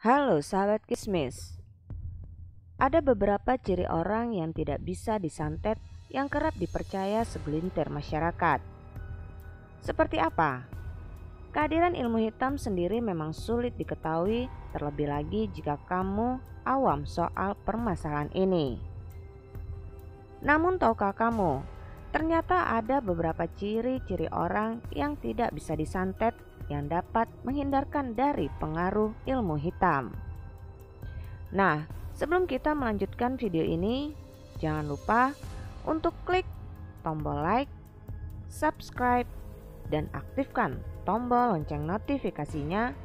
Halo sahabat Kismis. Ada beberapa ciri orang yang tidak bisa disantet yang kerap dipercaya segelintir masyarakat. Seperti apa? Kehadiran ilmu hitam sendiri memang sulit diketahui, terlebih lagi jika kamu awam soal permasalahan ini. Namun tahukah kamu, ternyata ada beberapa ciri-ciri orang yang tidak bisa disantet yang dapat menghindarkan dari pengaruh ilmu hitam. Nah, sebelum kita melanjutkan video ini, jangan lupa untuk klik tombol like, subscribe, dan aktifkan tombol lonceng notifikasinya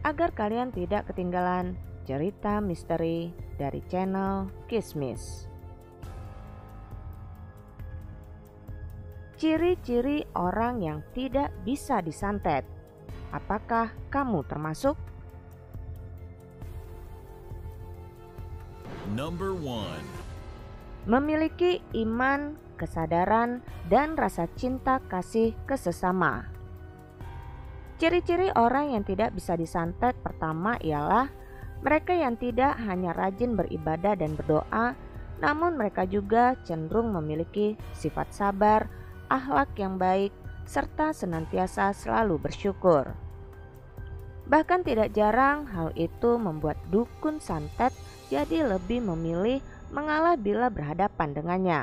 agar kalian tidak ketinggalan cerita misteri dari channel Kismis. Ciri-ciri orang yang tidak bisa disantet. Apakah kamu termasuk? Number 1. Memiliki iman, kesadaran, dan rasa cinta kasih ke sesama. Ciri-ciri orang yang tidak bisa disantet pertama ialah mereka yang tidak hanya rajin beribadah dan berdoa, namun mereka juga cenderung memiliki sifat sabar, akhlak yang baik, serta senantiasa selalu bersyukur. Bahkan tidak jarang hal itu membuat dukun santet jadi lebih memilih mengalah bila berhadapan dengannya.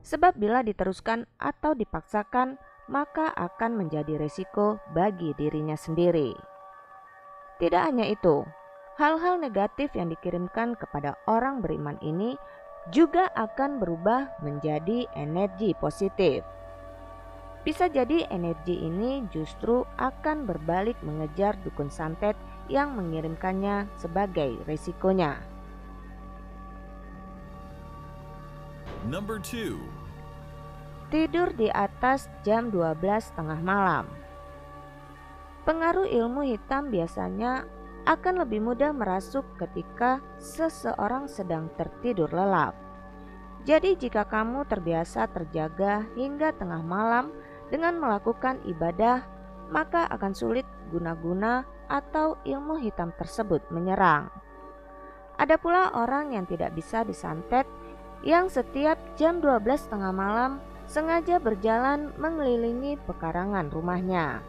Sebab bila diteruskan atau dipaksakan, maka akan menjadi resiko bagi dirinya sendiri. Tidak hanya itu, hal-hal negatif yang dikirimkan kepada orang beriman ini juga akan berubah menjadi energi positif. Bisa jadi energi ini justru akan berbalik mengejar dukun santet yang mengirimkannya sebagai resikonya. Number 2. Tidur di atas jam 12 tengah malam. Pengaruh ilmu hitam biasanya akan lebih mudah merasuk ketika seseorang sedang tertidur lelap. Jadi jika kamu terbiasa terjaga hingga tengah malam dengan melakukan ibadah, maka akan sulit guna-guna atau ilmu hitam tersebut menyerang. Ada pula orang yang tidak bisa disantet yang setiap jam 12 tengah malam sengaja berjalan mengelilingi pekarangan rumahnya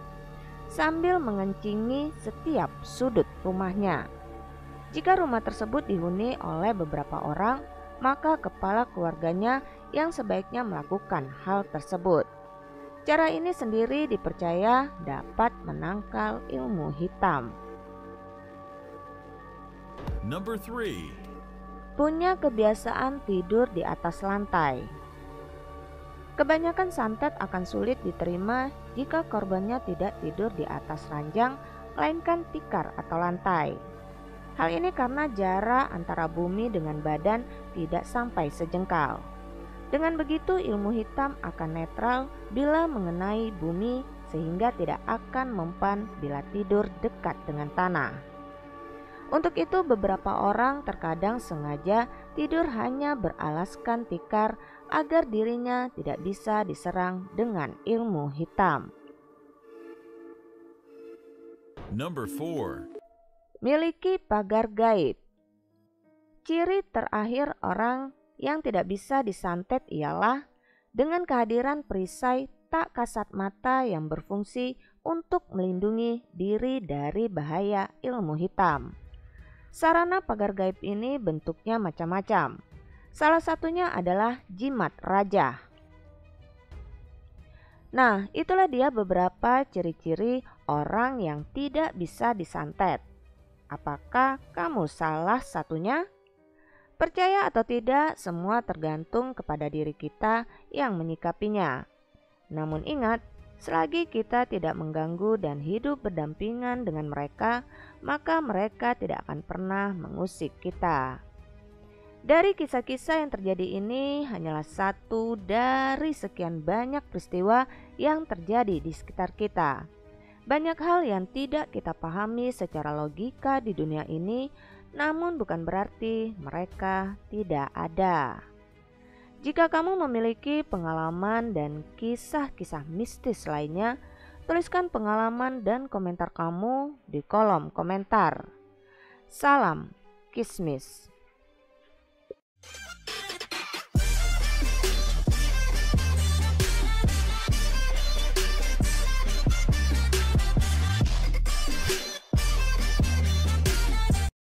sambil mengencingi setiap sudut rumahnya. Jika rumah tersebut dihuni oleh beberapa orang, maka kepala keluarganya yang sebaiknya melakukan hal tersebut. Cara ini sendiri dipercaya dapat menangkal ilmu hitam. Number 3. Punya kebiasaan tidur di atas lantai. Kebanyakan santet akan sulit diterima jika korbannya tidak tidur di atas ranjang, melainkan tikar atau lantai. Hal ini karena jarak antara bumi dengan badan tidak sampai sejengkal. Dengan begitu ilmu hitam akan netral bila mengenai bumi sehingga tidak akan mempan bila tidur dekat dengan tanah. Untuk itu beberapa orang terkadang sengaja tidur hanya beralaskan tikar agar dirinya tidak bisa diserang dengan ilmu hitam. Number 4. Miliki pagar gaib. Ciri terakhir orang yang tidak bisa disantet ialah dengan kehadiran perisai tak kasat mata yang berfungsi untuk melindungi diri dari bahaya ilmu hitam. Sarana pagar gaib ini bentuknya macam-macam. Salah satunya adalah jimat raja. Nah, itulah dia beberapa ciri-ciri orang yang tidak bisa disantet. Apakah kamu salah satunya? Percaya atau tidak, semua tergantung kepada diri kita yang menyikapinya. Namun ingat, selagi kita tidak mengganggu dan hidup berdampingan dengan mereka, maka mereka tidak akan pernah mengusik kita. Dari kisah-kisah yang terjadi ini hanyalah satu dari sekian banyak peristiwa yang terjadi di sekitar kita. Banyak hal yang tidak kita pahami secara logika di dunia ini, namun bukan berarti mereka tidak ada. Jika kamu memiliki pengalaman dan kisah-kisah mistis lainnya, tuliskan pengalaman dan komentar kamu di kolom komentar. Salam kismis.